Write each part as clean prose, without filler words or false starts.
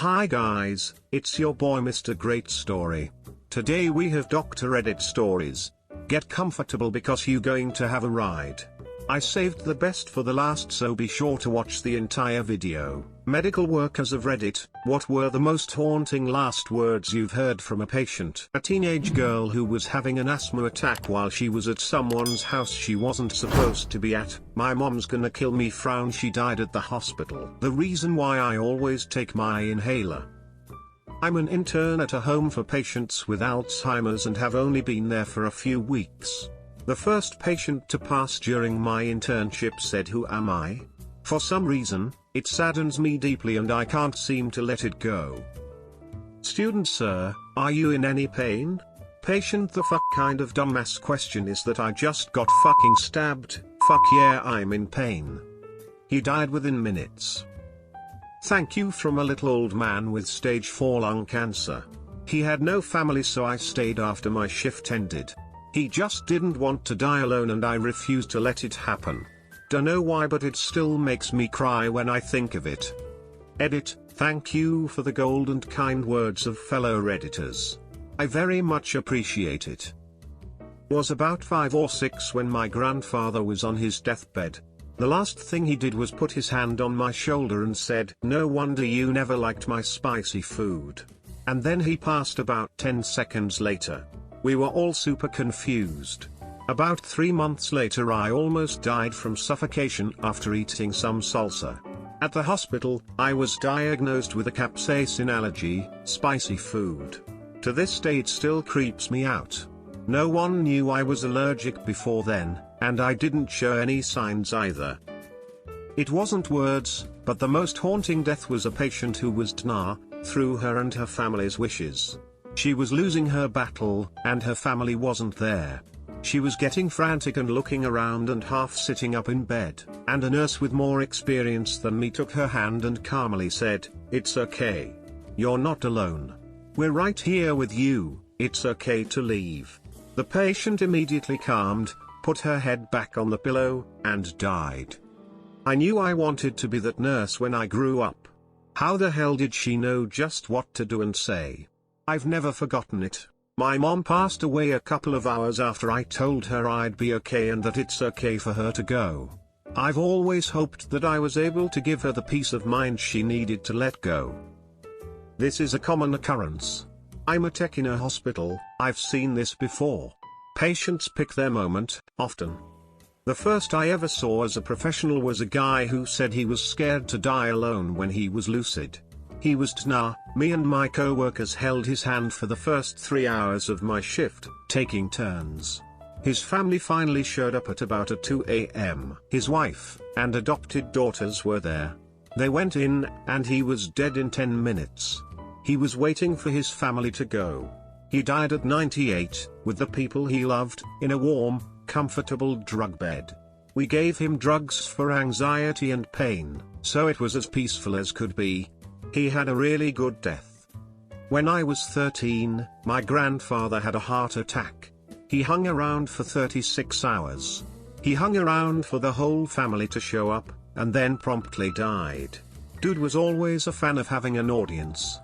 Hi guys, it's your boy Mr. GreatStory. Today we have AskReddit stories. Get comfortable because you going to have a ride. I saved the best for the last, so be sure to watch the entire video. Medical workers of Reddit, what were the most haunting last words you've heard from a patient? A teenage girl who was having an asthma attack while she was at someone's house she wasn't supposed to be at. My mom's gonna kill me frown, she died at the hospital. The reason why I always take my inhaler. I'm an intern at a home for patients with Alzheimer's and have only been there for a few weeks. The first patient to pass during my internship said, "Who am I?" For some reason, it saddens me deeply and I can't seem to let it go. Student: Sir, are you in any pain? Patient: the fuck kind of dumbass question is that? I just got fucking stabbed. Fuck yeah, I'm in pain. He died within minutes. Thank you, from a little old man with stage 4 lung cancer. He had no family, so I stayed after my shift ended. He just didn't want to die alone and I refused to let it happen. Dunno why, but it still makes me cry when I think of it. Edit: thank you for the gold and kind words of fellow Redditors. I very much appreciate it. Was about 5 or 6 when my grandfather was on his deathbed. The last thing he did was put his hand on my shoulder and said, "No wonder you never liked my spicy food." And then he passed about 10 seconds later. We were all super confused. About 3 months later I almost died from suffocation after eating some salsa. At the hospital, I was diagnosed with a capsaicin allergy, spicy food. To this day it still creeps me out. No one knew I was allergic before then, and I didn't show any signs either. It wasn't words, but the most haunting death was a patient who was DNR, through her and her family's wishes. She was losing her battle, and her family wasn't there. She was getting frantic and looking around and half sitting up in bed, and a nurse with more experience than me took her hand and calmly said, "It's okay. You're not alone. We're right here with you, it's okay to leave." The patient immediately calmed, put her head back on the pillow, and died. I knew I wanted to be that nurse when I grew up. How the hell did she know just what to do and say? I've never forgotten it. My mom passed away a couple of hours after I told her I'd be okay and that it's okay for her to go. I've always hoped that I was able to give her the peace of mind she needed to let go. This is a common occurrence. I'm a tech in a hospital, I've seen this before. Patients pick their moment, often. The first I ever saw as a professional was a guy who said he was scared to die alone when he was lucid. He was DNR. Me and my co-workers held his hand for the first 3 hours of my shift, taking turns. His family finally showed up at about 2 a.m. His wife and adopted daughters were there. They went in, and he was dead in 10 minutes. He was waiting for his family to go. He died at 98, with the people he loved, in a warm, comfortable drug bed. We gave him drugs for anxiety and pain, so it was as peaceful as could be. He had a really good death. When I was 13, my grandfather had a heart attack. He hung around for 36 hours. He hung around for the whole family to show up, and then promptly died. Dude was always a fan of having an audience.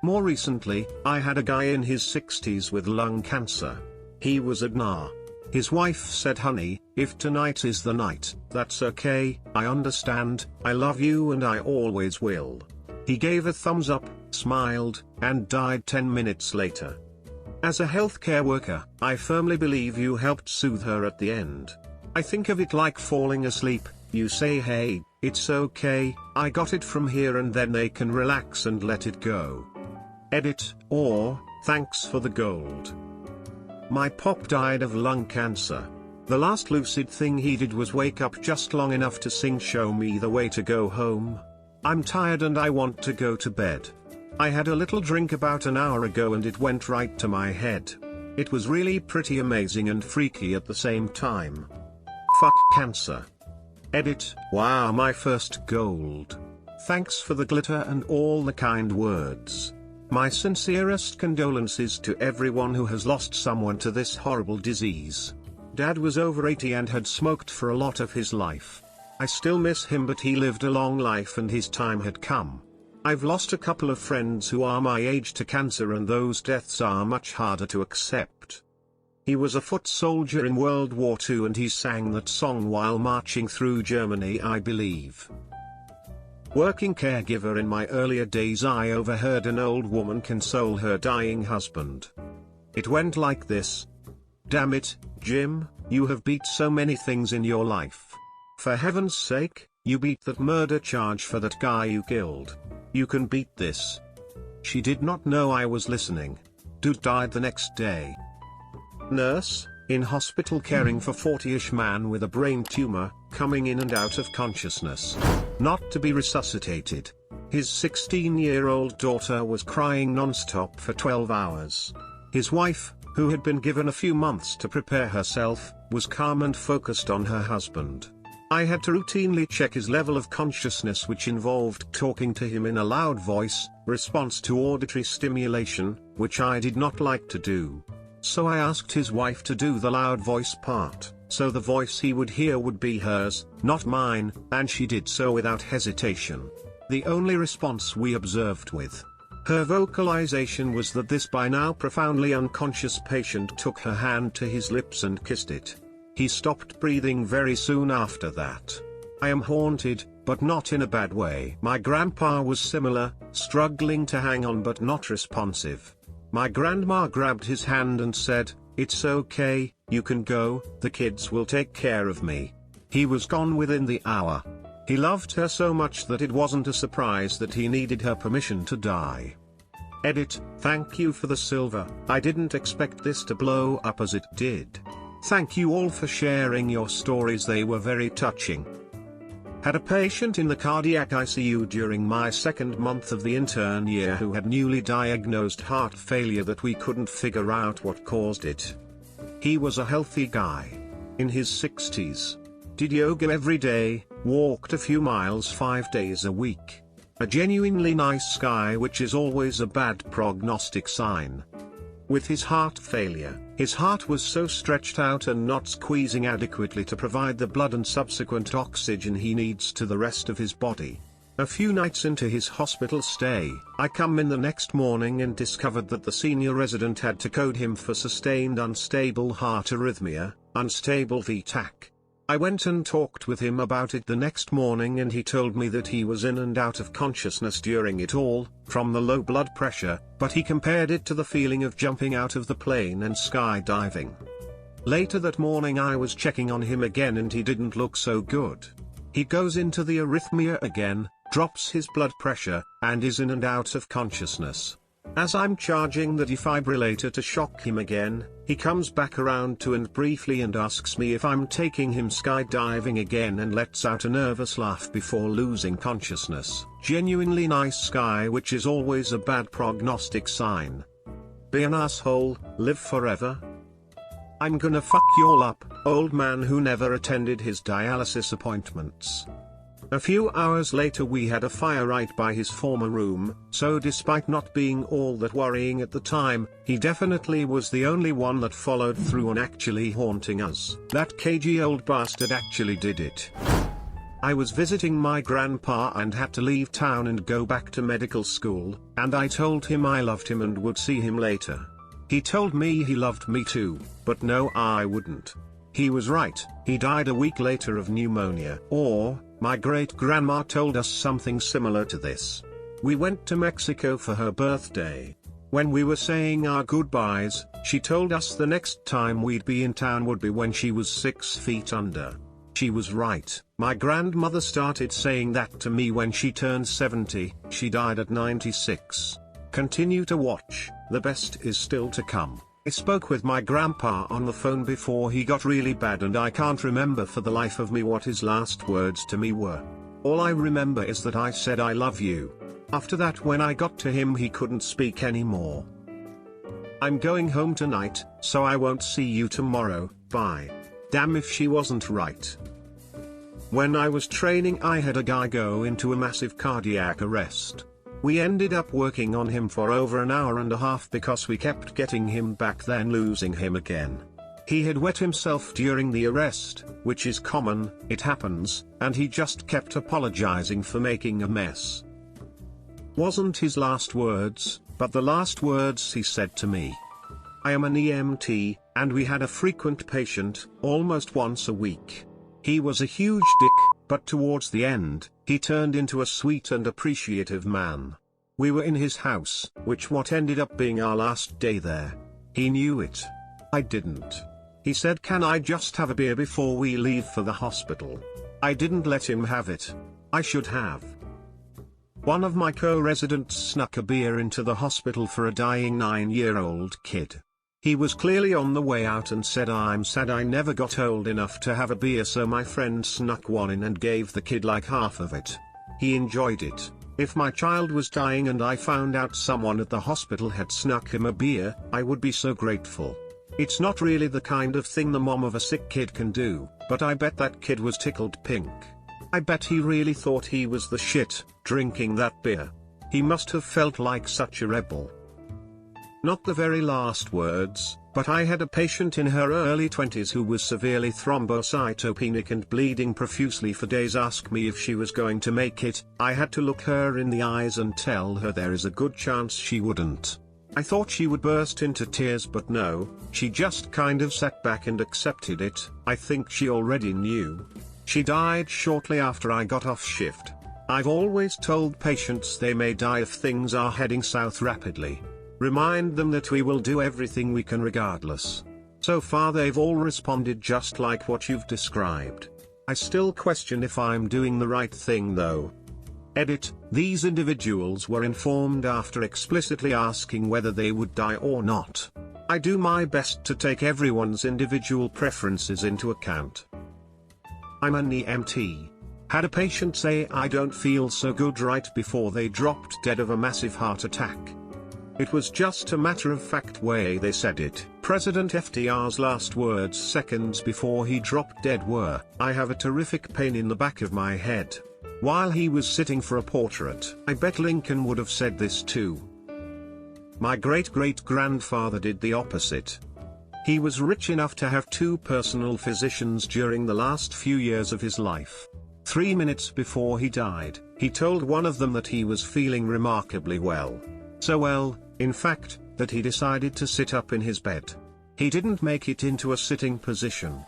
More recently, I had a guy in his 60s with lung cancer. He was a DNR. His wife said, "Honey, if tonight is the night, that's okay, I understand, I love you and I always will." He gave a thumbs up, smiled, and died 10 minutes later. As a healthcare worker, I firmly believe you helped soothe her at the end. I think of it like falling asleep. You say, "Hey, it's okay, I got it from here," and then they can relax and let it go. Edit: or, thanks for the gold. My pop died of lung cancer. The last lucid thing he did was wake up just long enough to sing "Show Me the Way to Go Home." I'm tired and I want to go to bed. I had a little drink about an hour ago and it went right to my head. It was really pretty amazing and freaky at the same time. Fuck cancer. Edit: wow, my first gold. Thanks for the glitter and all the kind words. My sincerest condolences to everyone who has lost someone to this horrible disease. Dad was over 80 and had smoked for a lot of his life. I still miss him, but he lived a long life and his time had come. I've lost a couple of friends who are my age to cancer, and those deaths are much harder to accept. He was a foot soldier in World War II and he sang that song while marching through Germany, I believe. Working caregiver in my earlier days, I overheard an old woman console her dying husband. It went like this. "Damn it, Jim, you have beat so many things in your life. For heaven's sake, you beat that murder charge for that guy you killed. You can beat this." She did not know I was listening. Dude died the next day. Nurse, in hospital caring for 40-ish man with a brain tumor, coming in and out of consciousness. Not to be resuscitated. His 16-year-old daughter was crying non-stop for 12 hours. His wife, who had been given a few months to prepare herself, was calm and focused on her husband. I had to routinely check his level of consciousness, which involved talking to him in a loud voice, response to auditory stimulation, which I did not like to do. So I asked his wife to do the loud voice part, so the voice he would hear would be hers, not mine, and she did so without hesitation. The only response we observed with her vocalization was that this by now profoundly unconscious patient took her hand to his lips and kissed it. He stopped breathing very soon after that. I am haunted, but not in a bad way. My grandpa was similar, struggling to hang on but not responsive. My grandma grabbed his hand and said, "It's okay, you can go, the kids will take care of me." He was gone within the hour. He loved her so much that it wasn't a surprise that he needed her permission to die. Edit, thank you for the silver. I didn't expect this to blow up as it did. Thank you all for sharing your stories, they were very touching. Had a patient in the cardiac ICU during my second month of the intern year who had newly diagnosed heart failure that we couldn't figure out what caused it. He was a healthy guy. In his 60s. Did yoga every day, walked a few miles 5 days a week. A genuinely nice guy, which is always a bad prognostic sign. With his heart failure, his heart was so stretched out and not squeezing adequately to provide the blood and subsequent oxygen he needs to the rest of his body. A few nights into his hospital stay, I come in the next morning and discovered that the senior resident had to code him for sustained unstable heart arrhythmia, unstable VTAC. I went and talked with him about it the next morning and he told me that he was in and out of consciousness during it all, from the low blood pressure, but he compared it to the feeling of jumping out of the plane and skydiving. Later that morning I was checking on him again and he didn't look so good. He goes into the arrhythmia again, drops his blood pressure, and is in and out of consciousness. As I'm charging the defibrillator to shock him again, he comes back around to and briefly and asks me if I'm taking him skydiving again and lets out a nervous laugh before losing consciousness. Genuinely nice guy, which is always a bad prognostic sign. Be an asshole, live forever. I'm gonna fuck you all up, old man who never attended his dialysis appointments. A few hours later we had a fire right by his former room, so despite not being all that worrying at the time, he definitely was the only one that followed through on actually haunting us. That cagey old bastard actually did it. I was visiting my grandpa and had to leave town and go back to medical school, and I told him I loved him and would see him later. He told me he loved me too, but no, I wouldn't. He was right, he died a week later of pneumonia. Or, my great-grandma told us something similar to this. We went to Mexico for her birthday. When we were saying our goodbyes, she told us the next time we'd be in town would be when she was 6 feet under. She was right. My grandmother started saying that to me when she turned 70, she died at 96. Continue to watch, the best is still to come. I spoke with my grandpa on the phone before he got really bad and I can't remember for the life of me what his last words to me were. All I remember is that I said I love you. After that when I got to him he couldn't speak anymore. I'm going home tonight, so I won't see you tomorrow, bye. Damn if she wasn't right. When I was training I had a guy go into a massive cardiac arrest. We ended up working on him for over an hour and a half because we kept getting him back then losing him again. He had wet himself during the arrest, which is common, it happens, and he just kept apologizing for making a mess. Wasn't his last words, but the last words he said to me. I am an EMT, and we had a frequent patient, almost once a week. He was a huge dick, but towards the end, he turned into a sweet and appreciative man. We were in his house, which what ended up being our last day there. He knew it. I didn't. He said, "Can I just have a beer before we leave for the hospital?" I didn't let him have it. I should have. One of my co-residents snuck a beer into the hospital for a dying 9-year-old kid. He was clearly on the way out and said, "I'm sad I never got old enough to have a beer," so my friend snuck one in and gave the kid like half of it. He enjoyed it. If my child was dying and I found out someone at the hospital had snuck him a beer, I would be so grateful. It's not really the kind of thing the mom of a sick kid can do, but I bet that kid was tickled pink. I bet he really thought he was the shit, drinking that beer. He must have felt like such a rebel. Not the very last words, but I had a patient in her early 20s who was severely thrombocytopenic and bleeding profusely for days ask me if she was going to make it. I had to look her in the eyes and tell her there is a good chance she wouldn't. I thought she would burst into tears, but no, she just kind of sat back and accepted it. I think she already knew. She died shortly after I got off shift. I've always told patients they may die if things are heading south rapidly. Remind them that we will do everything we can regardless. So far they've all responded just like what you've described. I still question if I'm doing the right thing though. Edit, these individuals were informed after explicitly asking whether they would die or not. I do my best to take everyone's individual preferences into account. I'm an EMT. Had a patient say I don't feel so good right before they dropped dead of a massive heart attack. It was just a matter-of-fact way they said it. President FDR's last words seconds before he dropped dead were, "I have a terrific pain in the back of my head," while he was sitting for a portrait. I bet Lincoln would have said this too. My great-great-grandfather did the opposite. He was rich enough to have 2 personal physicians during the last few years of his life. 3 minutes before he died, he told one of them that he was feeling remarkably well. So well, in fact, that he decided to sit up in his bed. He didn't make it into a sitting position.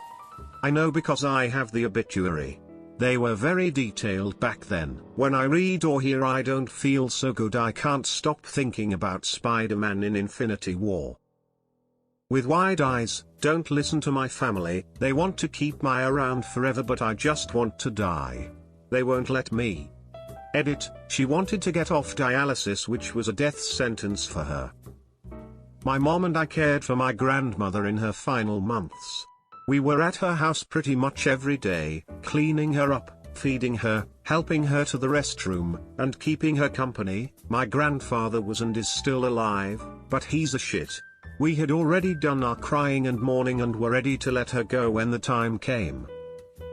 I know because I have the obituary. They were very detailed back then. When I read or hear "I don't feel so good," I can't stop thinking about Spider-Man in Infinity War. With wide eyes, don't listen to my family, they want to keep me around forever but I just want to die. They won't let me. Edit, she wanted to get off dialysis, which was a death sentence for her. My mom and I cared for my grandmother in her final months. We were at her house pretty much every day, cleaning her up, feeding her, helping her to the restroom, and keeping her company. My grandfather was and is still alive, but he's a shit. We had already done our crying and mourning and were ready to let her go when the time came.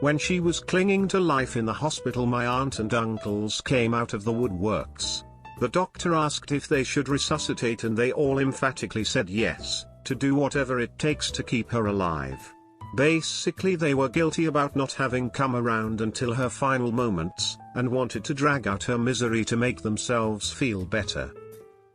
When she was clinging to life in the hospital, my aunt and uncles came out of the woodworks. The doctor asked if they should resuscitate and they all emphatically said yes, to do whatever it takes to keep her alive. Basically they were guilty about not having come around until her final moments, and wanted to drag out her misery to make themselves feel better.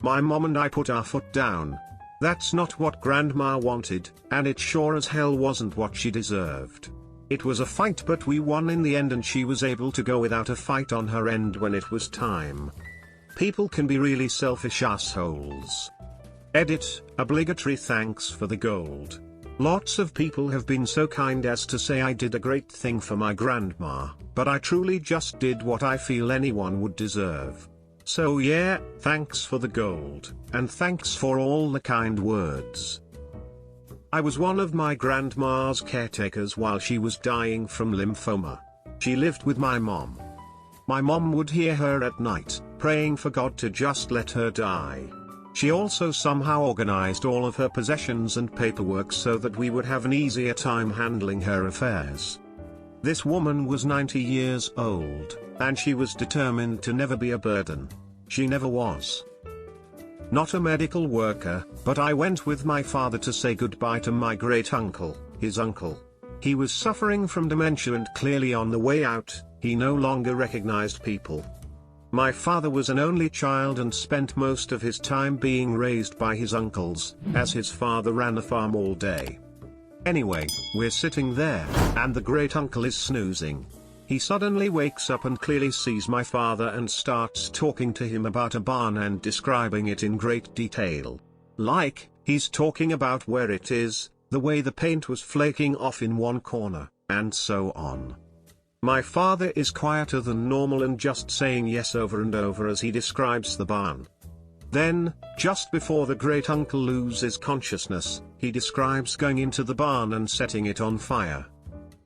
My mom and I put our foot down. That's not what Grandma wanted, and it sure as hell wasn't what she deserved. It was a fight, but we won in the end and she was able to go without a fight on her end when it was time. People can be really selfish assholes. Edit, obligatory thanks for the gold. Lots of people have been so kind as to say I did a great thing for my grandma, but I truly just did what I feel anyone would deserve. So yeah, thanks for the gold, and thanks for all the kind words. I was one of my grandma's caretakers while she was dying from lymphoma. She lived with my mom. My mom would hear her at night, praying for God to just let her die. She also somehow organized all of her possessions and paperwork so that we would have an easier time handling her affairs. This woman was 90 years old, and she was determined to never be a burden. She never was. Not a medical worker, but I went with my father to say goodbye to my great-uncle, his uncle. He was suffering from dementia and clearly on the way out. He no longer recognized people. My father was an only child and spent most of his time being raised by his uncles, as his father ran a farm all day. Anyway, we're sitting there, and the great uncle is snoozing. He suddenly wakes up and clearly sees my father and starts talking to him about a barn and describing it in great detail. Like, he's talking about where it is, the way the paint was flaking off in one corner, and so on. My father is quieter than normal and just saying yes over and over as he describes the barn. Then, just before the great uncle loses consciousness, he describes going into the barn and setting it on fire.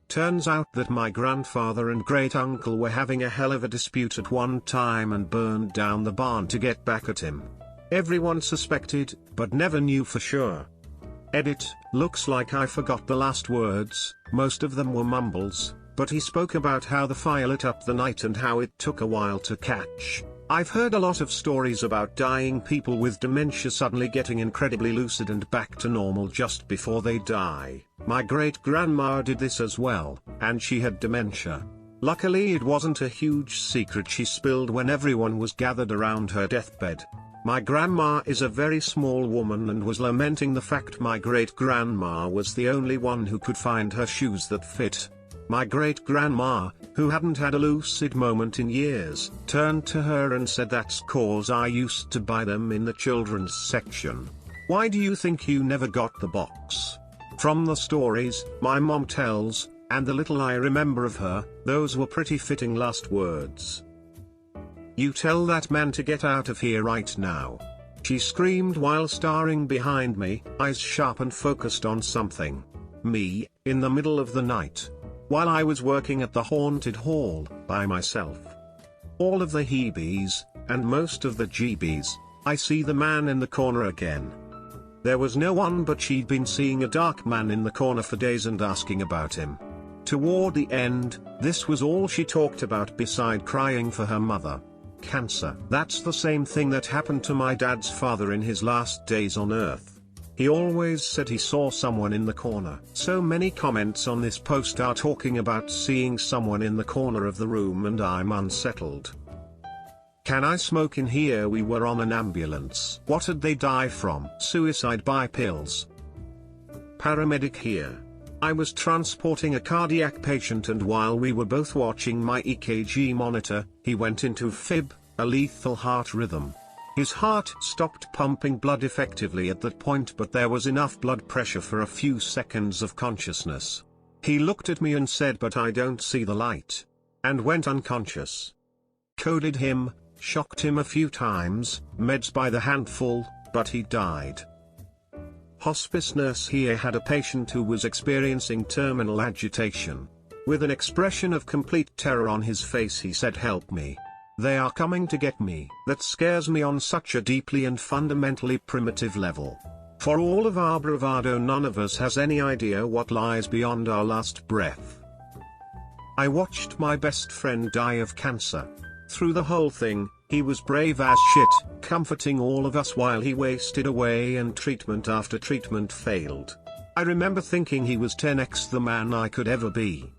Turns out that my grandfather and great uncle were having a hell of a dispute at one time and burned down the barn to get back at him. Everyone suspected, but never knew for sure. Edit, looks like I forgot the last words, most of them were mumbles, but he spoke about how the fire lit up the night and how it took a while to catch. I've heard a lot of stories about dying people with dementia suddenly getting incredibly lucid and back to normal just before they die. My great-grandma did this as well, and she had dementia. Luckily it wasn't a huge secret she spilled when everyone was gathered around her deathbed. My grandma is a very small woman and was lamenting the fact my great-grandma was the only one who could find her shoes that fit. My great-grandma, who hadn't had a lucid moment in years, turned to her and said, "That's 'cause I used to buy them in the children's section. Why do you think you never got the box?" From the stories my mom tells, and the little I remember of her, those were pretty fitting last words. "You tell that man to get out of here right now," she screamed while staring behind me, eyes sharp and focused on something. Me, in the middle of the night. While I was working at the haunted hall, by myself. All of the heebies, and most of the jeebies, I see the man in the corner again. There was no one but she'd been seeing a dark man in the corner for days and asking about him. Toward the end, this was all she talked about beside crying for her mother. Cancer. That's the same thing that happened to my dad's father in his last days on Earth. He always said he saw someone in the corner. So many comments on this post are talking about seeing someone in the corner of the room and I'm unsettled. Can I smoke in here? We were on an ambulance. What did they die from? Suicide by pills. Paramedic here. I was transporting a cardiac patient and while we were both watching my EKG monitor, he went into fib, a lethal heart rhythm. His heart stopped pumping blood effectively at that point, but there was enough blood pressure for a few seconds of consciousness. He looked at me and said, "But I don't see the light," and went unconscious. Coded him, shocked him a few times, meds by the handful, but he died. Hospice nurse here had a patient who was experiencing terminal agitation. With an expression of complete terror on his face he said, "Help me. They are coming to get me." That scares me on such a deeply and fundamentally primitive level. For all of our bravado, none of us has any idea what lies beyond our last breath. I watched my best friend die of cancer. Through the whole thing, he was brave as shit, comforting all of us while he wasted away and treatment after treatment failed. I remember thinking he was 10x the man I could ever be.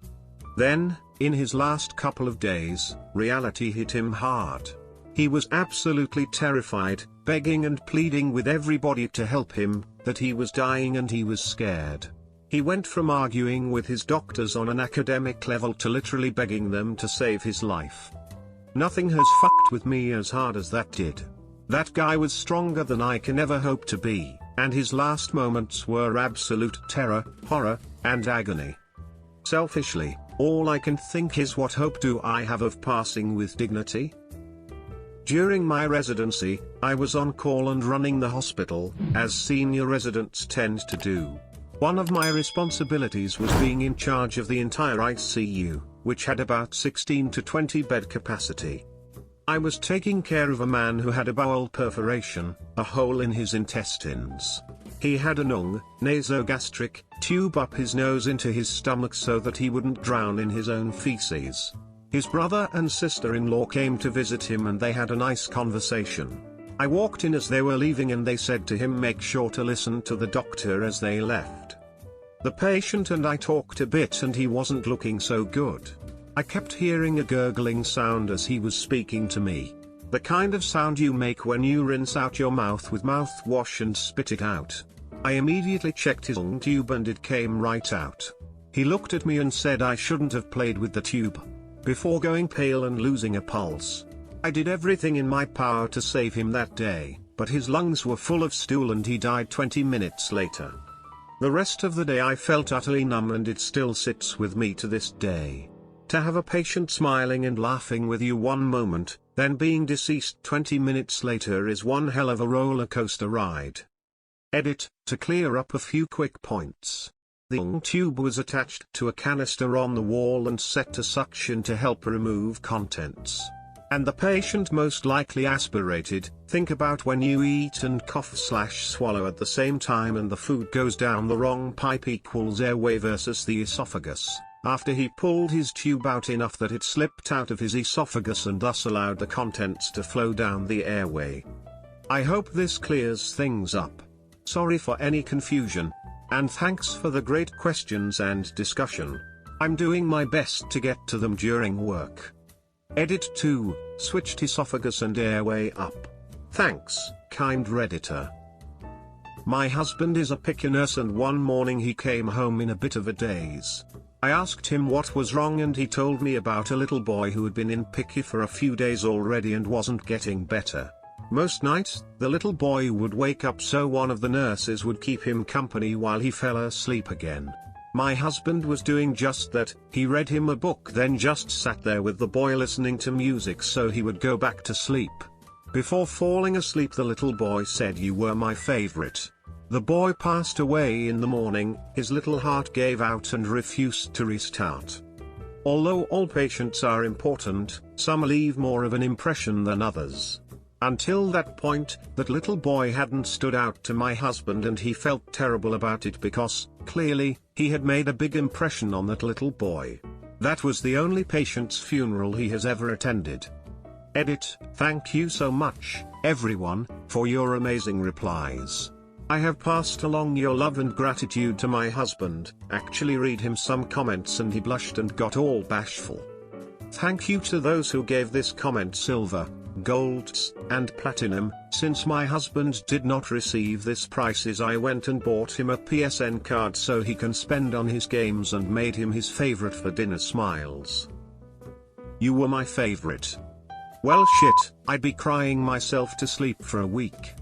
Then, in his last couple of days, reality hit him hard. He was absolutely terrified, begging and pleading with everybody to help him, that he was dying and he was scared. He went from arguing with his doctors on an academic level to literally begging them to save his life. Nothing has fucked with me as hard as that did. That guy was stronger than I can ever hope to be, and his last moments were absolute terror, horror, and agony. Selfishly, all I can think is, what hope do I have of passing with dignity? During my residency, I was on call and running the hospital, as senior residents tend to do. One of my responsibilities was being in charge of the entire ICU, which had about 16 to 20 bed capacity. I was taking care of a man who had a bowel perforation, a hole in his intestines. He had a lung, nasogastric, tube up his nose into his stomach so that he wouldn't drown in his own feces. His brother and sister-in-law came to visit him and they had a nice conversation. I walked in as they were leaving and they said to him, "Make sure to listen to the doctor," as they left. The patient and I talked a bit and he wasn't looking so good. I kept hearing a gurgling sound as he was speaking to me. The kind of sound you make when you rinse out your mouth with mouthwash and spit it out. I immediately checked his tongue tube and it came right out. He looked at me and said I shouldn't have played with the tube. Before going pale and losing a pulse. I did everything in my power to save him that day, but his lungs were full of stool and he died 20 minutes later. The rest of the day I felt utterly numb, and it still sits with me to this day. To have a patient smiling and laughing with you one moment, then being deceased 20 minutes later is one hell of a roller coaster ride. Edit, to clear up a few quick points. The lung tube was attached to a canister on the wall and set to suction to help remove contents. And the patient most likely aspirated. Think about when you eat and cough/swallow at the same time and the food goes down the wrong pipe equals airway versus the esophagus. After he pulled his tube out enough that it slipped out of his esophagus and thus allowed the contents to flow down the airway. I hope this clears things up. Sorry for any confusion. And thanks for the great questions and discussion. I'm doing my best to get to them during work. Edit 2, switched esophagus and airway up. Thanks, kind Redditor. My husband is a PICU nurse and one morning he came home in a bit of a daze. I asked him what was wrong and he told me about a little boy who had been in PICU for a few days already and wasn't getting better. Most nights, the little boy would wake up, so one of the nurses would keep him company while he fell asleep again. My husband was doing just that. He read him a book, then just sat there with the boy listening to music so he would go back to sleep. Before falling asleep, the little boy said, "You were my favorite." The boy passed away in the morning. His little heart gave out and refused to restart. Although all patients are important, some leave more of an impression than others. Until that point, that little boy hadn't stood out to my husband and he felt terrible about it because, clearly, he had made a big impression on that little boy. That was the only patient's funeral he has ever attended. Edit, thank you so much, everyone, for your amazing replies. I have passed along your love and gratitude to my husband. Actually read him some comments and he blushed and got all bashful. Thank you to those who gave this comment silver, gold, and platinum. Since my husband did not receive this prizes, I went and bought him a PSN card so he can spend on his games and made him his favorite for dinner. Smiles. You were my favorite. Well shit, I'd be crying myself to sleep for a week.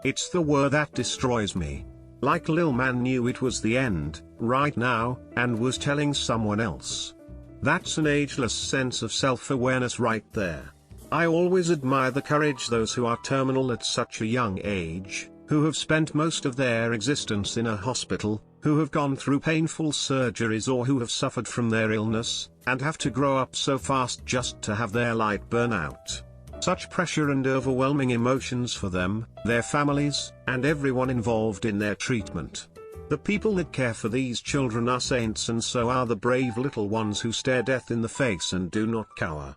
It's the word that destroys me. Like Lil Man knew it was the end, right now, and was telling someone else. That's an ageless sense of self-awareness right there. I always admire the courage those who are terminal at such a young age, who have spent most of their existence in a hospital, who have gone through painful surgeries or who have suffered from their illness, and have to grow up so fast just to have their light burn out. Such pressure and overwhelming emotions for them, their families, and everyone involved in their treatment. The people that care for these children are saints, and so are the brave little ones who stare death in the face and do not cower.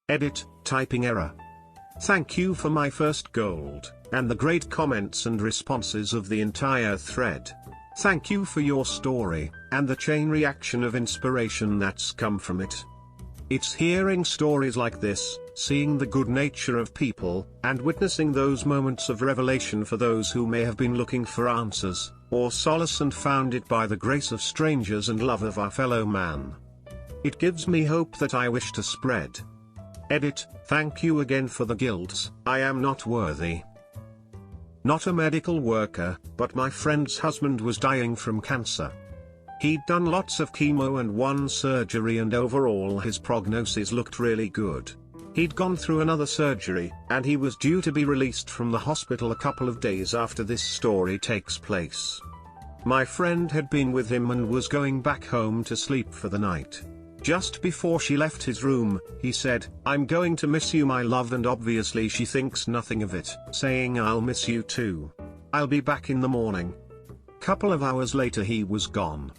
Edit, typing error. Thank you for my first gold, and the great comments and responses of the entire thread. Thank you for your story, and the chain reaction of inspiration that's come from it. It's hearing stories like this, seeing the good nature of people, and witnessing those moments of revelation for those who may have been looking for answers, or solace and found it by the grace of strangers and love of our fellow man. It gives me hope that I wish to spread. Edit, thank you again for the guilds. I am not worthy. Not a medical worker, but my friend's husband was dying from cancer. He'd done lots of chemo and one surgery, and overall his prognosis looked really good. He'd gone through another surgery, and he was due to be released from the hospital a couple of days after this story takes place. My friend had been with him and was going back home to sleep for the night. Just before she left his room, he said, "I'm going to miss you, my love," and obviously she thinks nothing of it, saying, "I'll miss you too. I'll be back in the morning." Couple of hours later he was gone.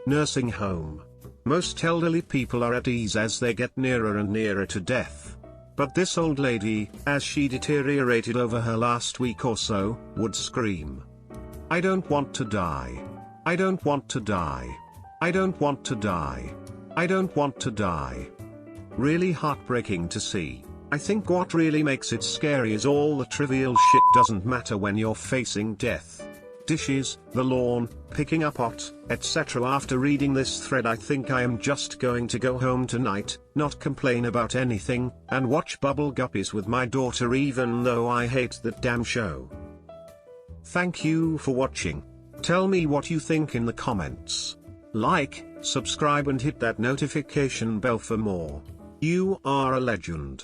Nursing home. Most elderly people are at ease as they get nearer and nearer to death. But this old lady, as she deteriorated over her last week or so, would scream, "I don't want to die. I don't want to die. I don't want to die." I don't want to die. Really heartbreaking to see. I think what really makes it scary is all the trivial shit doesn't matter when you're facing death. Dishes, the lawn, picking up pot, etc. After reading this thread, I think I am just going to go home tonight, not complain about anything, and watch Bubble Guppies with my daughter, even though I hate that damn show. Thank you for watching. Tell me what you think in the comments. Like, subscribe and hit that notification bell for more. You are a legend.